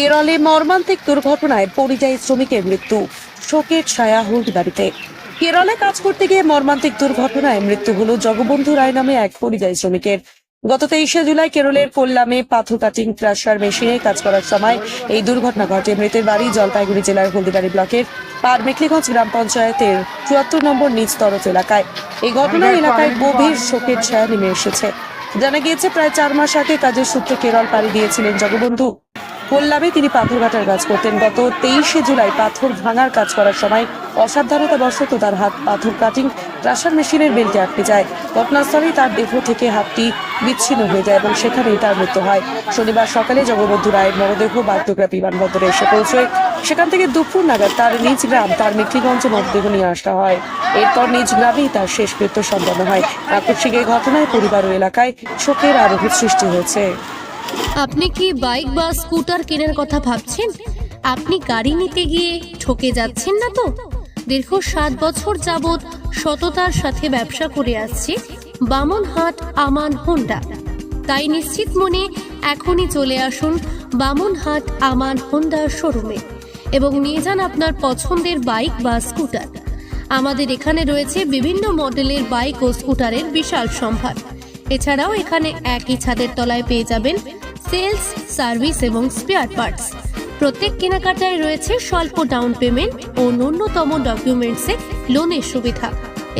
কেরলে মর্মান্তিক দুর্ঘটনায় পরিযায়ী শ্রমিকের মৃত্যু, শোকের ছায়া হলদিবাড়িতে। কেরলে কাজ করতে গিয়ে মর্মান্তিক দুর্ঘটনায় মৃত্যু হলো জগবন্ধু রায় নামে এক পরিযায়ী শ্রমিকের। গত 23শে জুলাই কেরলের কোল্লামে পাথর কাটিং ক্রাশার মেশিনে কাজ করার সময় এই দুর্ঘটনা ঘটে। মৃতের বাড়ি জলপাইগুড়ি জেলার হলদিবাড়ি ব্লকের পারমেখলিগঞ্জ গ্রাম পঞ্চায়েতের 74 নম্বর নিচ তরফ এলাকায়। এই ঘটনায় এলাকায় গভীর শোকের ছায়া নেমে এসেছে। জানা গিয়েছে, প্রায় 4 মাস আগে কাজের সূত্রে কেরল পাড়ি দিয়েছিলেন জগবন্ধু। কোল্লামে তিনি পাথর কাটার কাজ করতেন। গত 23শে জুলাই পাথর ভাঙার কাজ করার সময় অসাবধানতাবশত তার হাত পাথর কাটিং ক্রাশার মেশিনের বেল্টে আটকে যায়। ঘটনাস্থলেই তার দেহ থেকে হাতটি বিচ্ছিন্ন হয়ে যায় এবং সেখানেই তার মৃত্যু হয়। শনিবার সকালে জগবন্ধু রায়ের মরদেহ বাগডোগরা বিমানবন্দরে এসে পৌঁছয়। সেখান থেকে দুপুর নাগাদ তার নিজ গ্রাম পারমেখলিগঞ্জে মরদেহ নিয়ে আসা হয়। এরপর নিজ গ্রামেই তার শেষকৃত্য সম্পন্ন হয়। আকস্মিক এই ঘটনায় পরিবার ও এলাকায় শোকের আবহ সৃষ্টি হয়েছে। আপনি কি বাইক বা স্কুটার কেনার কথা ভাবছেন? আপনি গাড়ি নিতে গিয়ে ঠকে যাচ্ছেন না তো? দীর্ঘ 7 বছর যাবৎ সততার সাথে ব্যবসা করে আসছে বামনহাট আমান হোন্ডা। তাই নিশ্চিত মনে এখনই চলে আসুন বামনহাট আমান হোন্ডা শোরুমে এবং নিয়ে যান আপনার পছন্দের বাইক বা স্কুটার। আমাদের এখানে রয়েছে বিভিন্ন মডেলের বাইক ও স্কুটারের বিশাল সম্ভার। এছাড়াও এখানে একই ছাদের তলায় পেয়ে যাবেন সেলস, সার্ভিস এবং স্পেয়ার পার্টস। প্রত্যেক কেনাকাটায় রয়েছে স্বল্প ডাউন পেমেন্ট ও ন্যূনতম ডকুমেন্টসে লোনের সুবিধা।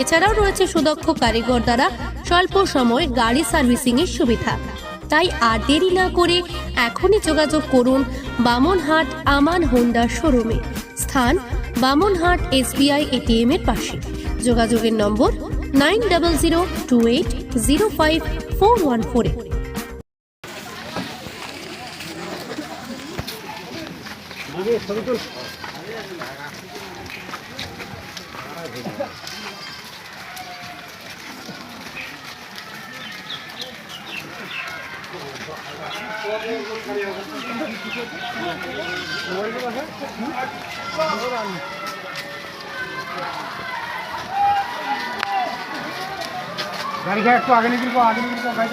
এছাড়াও রয়েছে সুদক্ষ কারিগর দ্বারা স্বল্প সময়ে গাড়ি সার্ভিসিং এর সুবিধা। তাই আর দেরি না করে এখনই যোগাযোগ করুন বামনহাট আমান হোন্ডা শোরুমে। স্থান বামনহাট SBI ATM এর পাশে। যোগাযোগের নম্বর 9002805414। गाड़ी का एक तो आगे निकल को भाई